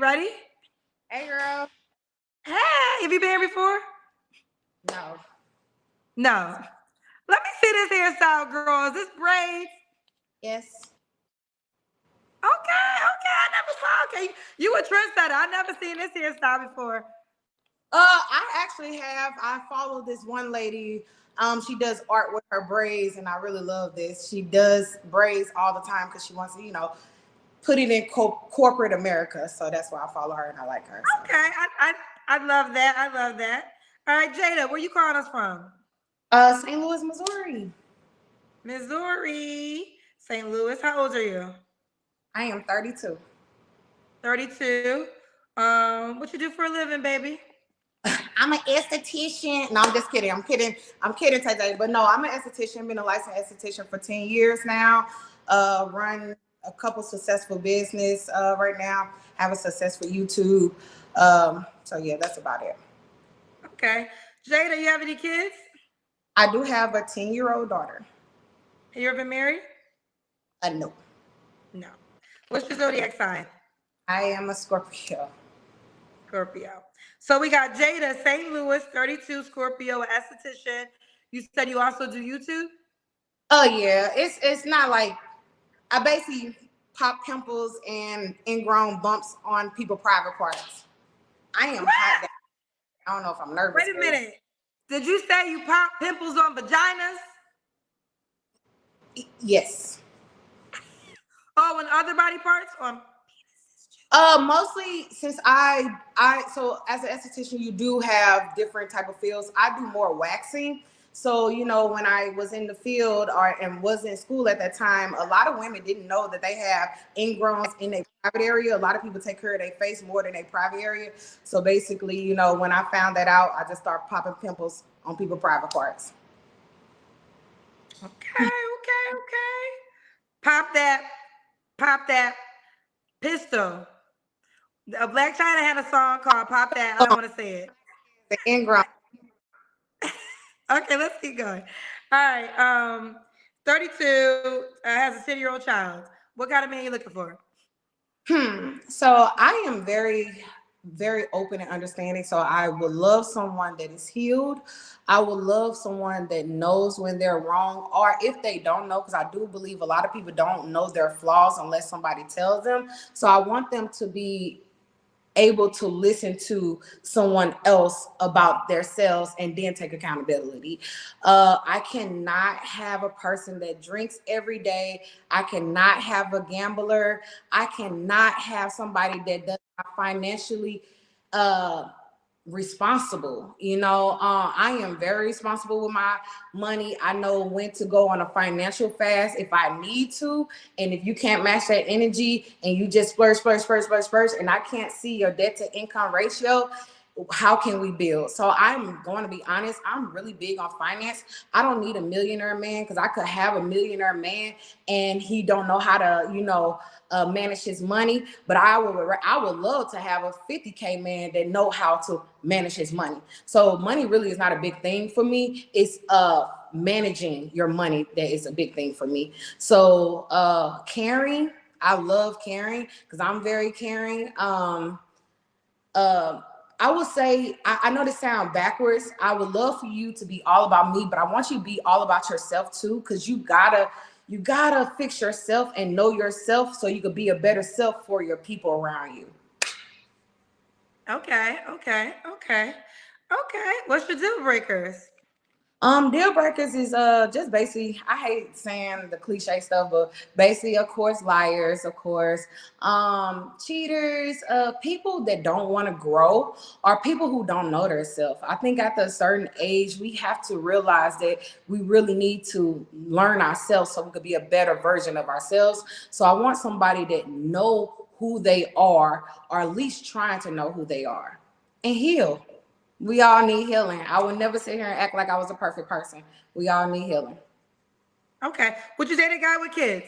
Ready? Hey, girl. Hey, have you been here before? No. No. Let me see this hairstyle, girl. Is this braids? Yes. Okay. I never saw. Okay, you a trendsetter. I never seen this hairstyle before. I actually have. I follow this one lady. She does art with her braids, and I really love this. She does braids all the time because she wants to, put it in corporate America. So that's why I follow her and I like her. So. Okay, I love that. I love that. All right, Jada, where you calling us from? St. Louis, Missouri. Missouri, St. Louis. How old are you? I am 32. 32. What you do for a living, baby? I'm an esthetician. No, I'm just kidding. I'm kidding. I'm kidding today. But no, I'm an esthetician. Been a licensed esthetician for 10 years now. Run a couple successful business right now. Have a successful YouTube. So yeah, that's about it. Okay. Jada, you have any kids? I do have a 10-year-old daughter. Have you ever been married? No. No. What's your zodiac sign? I am a Scorpio. Scorpio. So we got Jada, St. Louis, 32, Scorpio, esthetician. You said you also do YouTube? Oh yeah, it's not like I basically pop pimples and ingrown bumps on people private parts. I am hot. I don't know if I'm nervous. Wait a minute. Did you say you pop pimples on vaginas? Yes. Oh, and other body parts? On Mostly since I so as an esthetician you do have different type of fields. I do more waxing. So, when I was in the field and was in school at that time, a lot of women didn't know that they have ingrowns in their private area. A lot of people take care of their face more than their private area. So basically, when I found that out, I just started popping pimples on people's private parts. Okay. Pop that pistol. Black China had a song called Pop That. I don't want to say it. The ingrown. Okay, let's keep going. All right. 32 has a 10-year-old child. What kind of man you looking for? So I am very, very open and understanding. So I would love someone that is healed. I would love someone that knows when they're wrong, or if they don't know, because I do believe a lot of people don't know their flaws unless somebody tells them. So I want them to be able to listen to someone else about themselves and then take accountability. I cannot have a person that drinks every day. I cannot have a gambler. I cannot have somebody that does not financially responsible. I am very responsible with my money. I know when to go on a financial fast if I need to. And if you can't match that energy and you just splurge, and I can't see your debt to income ratio, how can we build? So I'm going to be honest, I'm really big on finance. I don't need a millionaire man, because I could have a millionaire man and he don't know how to, manage his money. But I would love to have a 50K man that know how to manage his money. So money really is not a big thing for me. It's managing your money that is a big thing for me. So caring, I love caring because I'm very caring. I would say, I know this sounds backwards. I would love for you to be all about me, but I want you to be all about yourself too, because you gotta fix yourself and know yourself so you could be a better self for your people around you. Okay. What's your deal breakers? Deal breakers is just basically, I hate saying the cliche stuff, but basically, of course, liars, of course, cheaters, people that don't want to grow, or people who don't know themselves. I think at a certain age, we have to realize that we really need to learn ourselves so we could be a better version of ourselves. So I want somebody that know who they are, or at least trying to know who they are, and heal. We all need healing. I would never sit here and act like I was a perfect person. We all need healing. Okay. Would you date a guy with kids?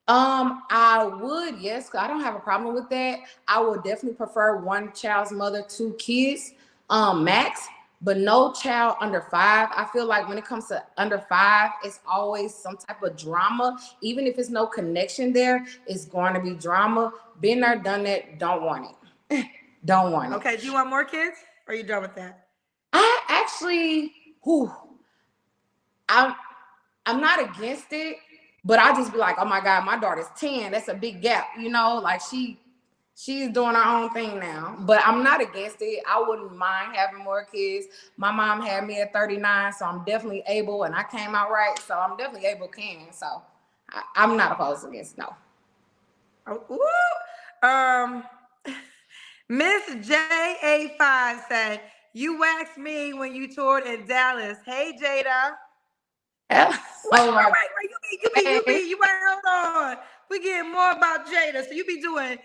I would, yes. I don't have a problem with that. I would definitely prefer one child's mother, 2 kids, max, but no child under 5. I feel like when it comes to under 5, it's always some type of drama. Even if it's no connection there, it's going to be drama. Been there, done that, don't want it. Don't want it. Okay, do you want more kids? Or are you done with that? I actually, I'm not against it, but I just be like, oh my God, my daughter's 10. That's a big gap, you know, like she's doing her own thing now. But I'm not against it. I wouldn't mind having more kids. My mom had me at 39, so I'm definitely able, and I came out right, so I'm definitely able can. So I'm not opposed against no. Oh, Miss JA5 said, you waxed me when you toured in Dallas. Hey, Jada. Oh my Wait, you might hold on. We getting more about Jada. So you be doing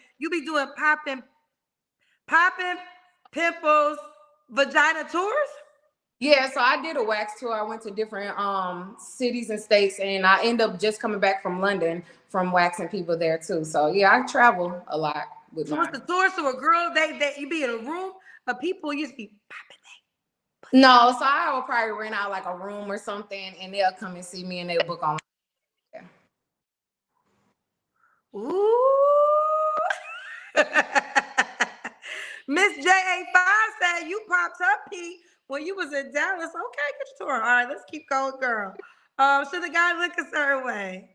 popping pimples, vagina tours? Yeah, so I did a wax tour. I went to different cities and states, and I end up just coming back from London from waxing people there too. So yeah, I travel a lot with So mine. what's the tour? So a girl, they you be in a room of people, you just be popping. No, so I will probably rent out like a room or something, and they'll come and see me, and they'll book on. Yeah. Ooh. Miss JA5 said you popped up, Pete, when you was in Dallas. Okay, get your tour. All right, let's keep going, girl. Should the guy look a certain way?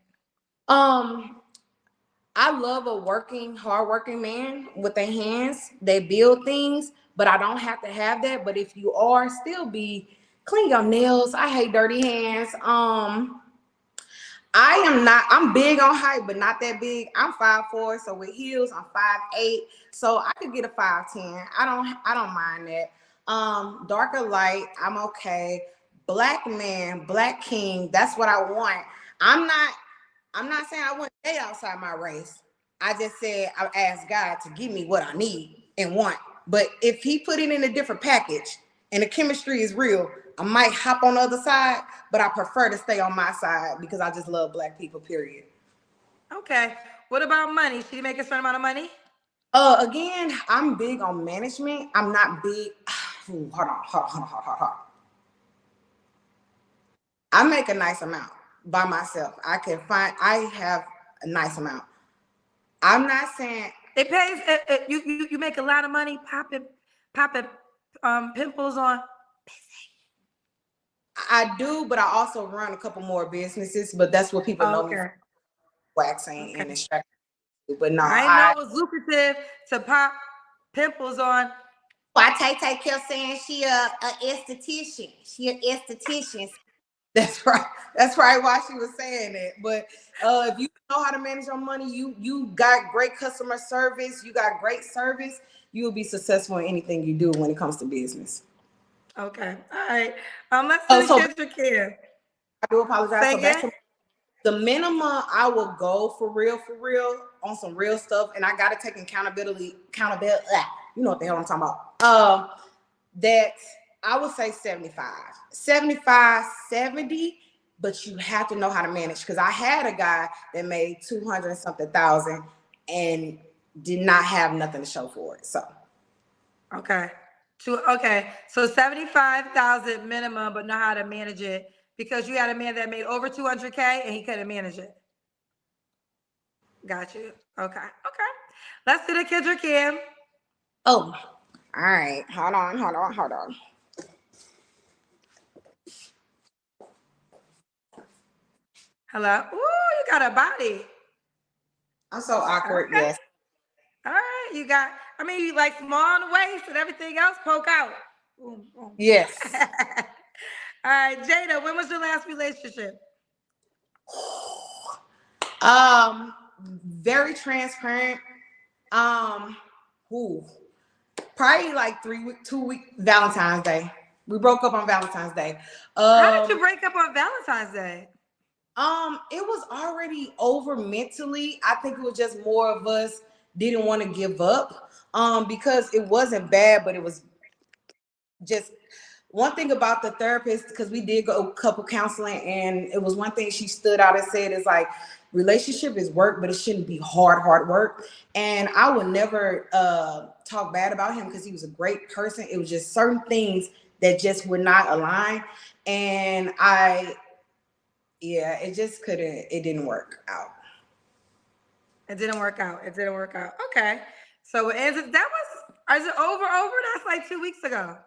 I love a hardworking man with their hands. They build things, but I don't have to have that. But if you are, still be clean your nails. I hate dirty hands. I'm big on height, but not that big. I'm 5'4", so with heels, I'm 5'8". So I could get a 5'10". I don't mind that. Dark or light, I'm okay. Black man, black king, that's what I want. I'm not saying I want to date outside my race. I just said I asked God to give me what I need and want. But if he put it in a different package and the chemistry is real, I might hop on the other side, but I prefer to stay on my side because I just love black people, period. Okay. What about money? Should he make a certain amount of money? Again, I'm big on management. I'm not big. Hold on. I make a nice amount by myself. I have a nice amount. I'm not saying It pays. You make a lot of money popping pimples on. I do, but I also run a couple more businesses, but that's what people know me for, waxing and extracting. But no, I know it's lucrative to pop pimples on. Why Tay kept saying she a esthetician. She an esthetician. That's right. That's right. Why she was saying it. But if you know how to manage your money, you got great customer service. You got great service. You will be successful in anything you do when it comes to business. Okay. All right. Let's Oh, do so kids care. I do apologize. Say So back again? to the minimum I will go for real on some real stuff, and I gotta take accountability. You know what the hell I'm talking about. That I would say 75, 70, but you have to know how to manage. Because I had a guy that made 200 and something thousand and did not have nothing to show for it. So okay. So 75,000 minimum, but know how to manage it because you had a man that made over 200K and he couldn't manage it. Got you. Okay. Let's do the Kendra Kim. oh, all right. Hold on. Hello. Ooh, you got a body. I'm so awkward. Okay. Yes. All right. You like small on the waist and everything else poke out. Boom, boom. Yes. All right, Jada, when was your last relationship? Very transparent. Probably like 2 week Valentine's Day. We broke up on Valentine's Day. How did you break up on Valentine's Day? It was already over mentally. I think it was just more of us didn't want to give up. Because it wasn't bad, but it was just one thing about the therapist, because we did go couple counseling, and it was one thing she stood out and said is like, relationship is work, but it shouldn't be hard work. And I would never talk bad about him because he was a great person. It was just certain things that just would not align. And it didn't work out. It didn't work out. Okay. So that was Is it over? That's like 2 weeks ago.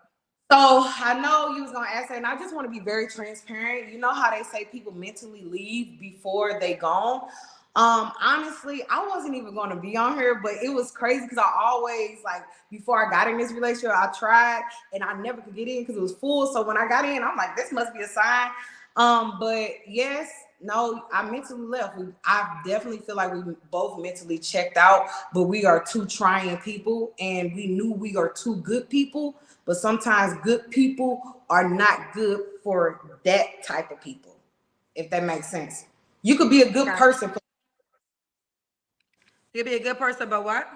So I know you was gonna ask that, and I just want to be very transparent. You know how they say people mentally leave before they gone. Honestly, I wasn't even gonna be on here, but it was crazy because I always like before I got in this relationship, I tried and I never could get in because it was full. So when I got in, I'm like, this must be a sign. But yes, no, I mentally left. I definitely feel like we both mentally checked out, but we are two trying people, and we knew we are two good people. But sometimes good people are not good for that type of people, if that makes sense. You could be a good person. You could be a good person, but what?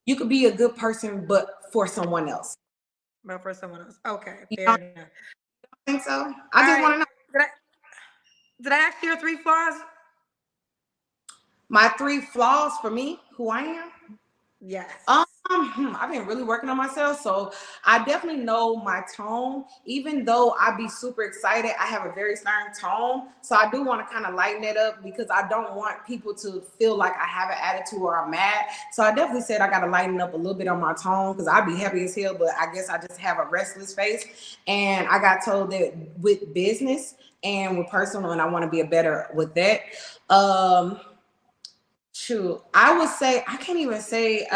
You could be a good person, but for someone else. But for someone else. Okay, You fair don't enough. think so? All I just want right. to know. Did I ask you your 3 flaws? My 3 flaws for me, who I am. Yes. I've been really working on myself, so I definitely know my tone. Even though I be super excited, I have a very stern tone, so I do want to kind of lighten it up because I don't want people to feel like I have an attitude or I'm mad. So I definitely said I got to lighten up a little bit on my tone because I be happy as hell, but I guess I just have a restless face. And I got told that with business and with personal, and I want to be a better with that. Shoot, I would say I can't even say.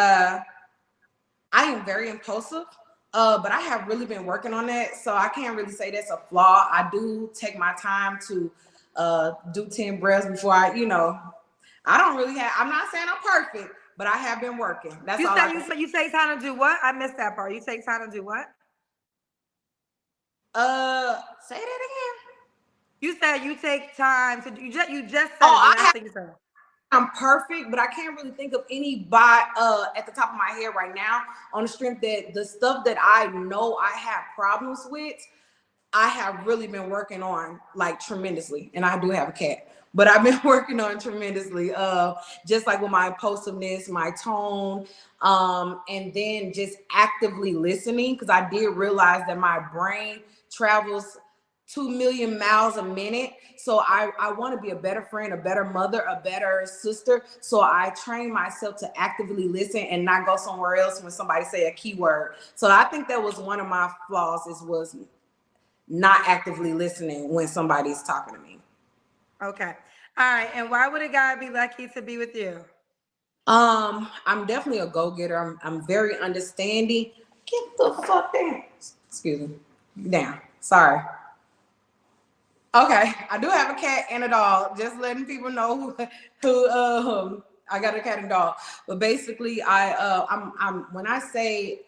I am very impulsive, but I have really been working on that. So I can't really say that's a flaw. I do take my time to do 10 breaths before I don't really have, I'm not saying I'm perfect, but I have been working. That's all I can say. You take time to do what? I missed that part. You take time to do what? Say that again. You said you take time to, you just said Oh, it, the last thing you said. I'm perfect, but I can't really think of anybody at the top of my head right now on the strength that the stuff that I know I have problems with, I have really been working on like tremendously. And I do have a cat, but I've been working on tremendously. Just like with my impulsiveness, my tone, and then just actively listening, because I did realize that my brain travels 2 million miles a minute. So I want to be a better friend, a better mother, a better sister. So I train myself to actively listen and not go somewhere else when somebody say a keyword. So I think that was one of my flaws was not actively listening when somebody's talking to me. Okay. All right. And why would a guy be lucky to be with you? I'm definitely a go-getter. I'm very understanding. Get the fuck down. Excuse me. Down. Sorry. Okay, I do have a cat and a dog. Just letting people know who I got a cat and dog. But basically, I'm when I say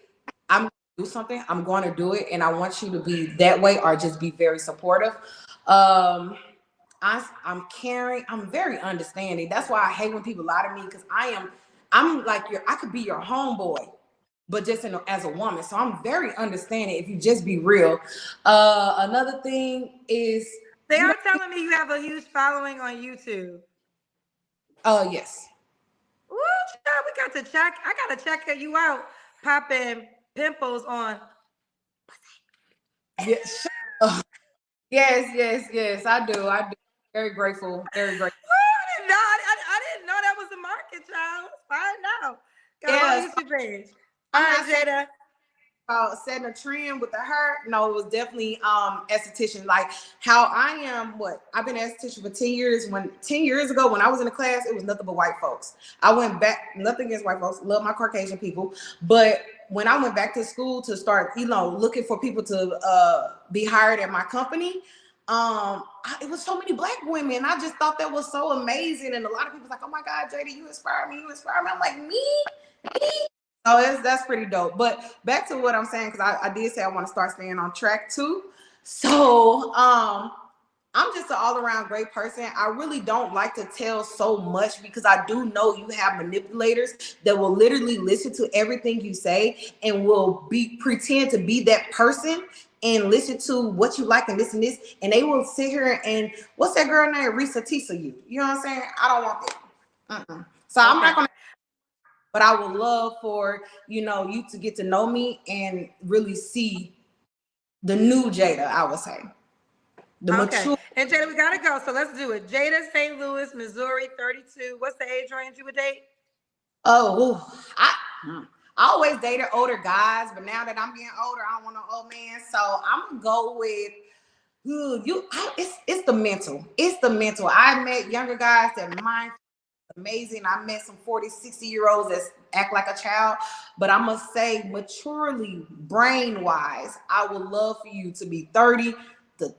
I'm gonna do something, I'm going to do it, and I want you to be that way or just be very supportive. I'm caring. I'm very understanding. That's why I hate when people lie to me because I'm like I could be your homeboy, but just as a woman. So I'm very understanding if you just be real. Another thing is They are telling me you have a huge following on YouTube. Yes. Woo, child, we got to check. I gotta check you out. Popping pimples on. Yes. Yes. I do. Very grateful. Very grateful. I didn't know that was the market, child. Let's find out. Got a whole YouTube page. All right, Jada. Setting a trend with the hair. No, it was definitely esthetician. Like how I am, I've been an esthetician for 10 years. 10 years ago, when I was in the class, it was nothing but white folks. I went back, nothing against white folks, love my Caucasian people. But when I went back to school to start, looking for people to be hired at my company, it was so many black women. I just thought that was so amazing. And a lot of people was like, oh my God, JD, you inspire me. I'm like, me? Oh, that's pretty dope. But back to what I'm saying, because I did say I want to start staying on track too. So I'm just an all-around great person. I really don't like to tell so much because I do know you have manipulators that will literally listen to everything you say and will pretend to be that person and listen to what you like and this, and they will sit here and what's that girl name? Risa Tisa you. You know what I'm saying? I don't want that. So I'm not gonna. But I would love for you to get to know me and really see the new Jada. I would say the mature. And Jada, we gotta go, so let's do it. Jada, St. Louis, Missouri, 32. What's the age range you would date? Oh, I always dated older guys, but now that I'm getting older, I don't want no old man. So I'm gonna go with it's the mental. It's the mental. I met younger guys that mind amazing. I met some 40, 60-year-olds that act like a child, but I must say, maturely, brain-wise, I would love for you to be 30, the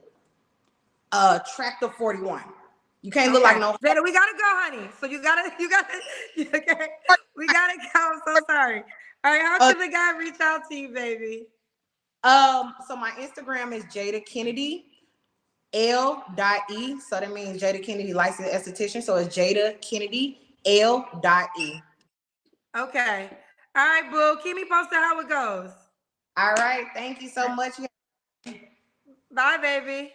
attractive 41. You can't look like no. Jada, we gotta go, honey. So you gotta, okay. We gotta go. I'm so sorry. All right, how can the guy reach out to you, baby? So my Instagram is Jada Kennedy L.E. So that means Jada Kennedy licensed esthetician. So it's Jada Kennedy L.E. Okay. All right, boo. Keep me posted how it goes. All right. Thank you so much. Bye, baby.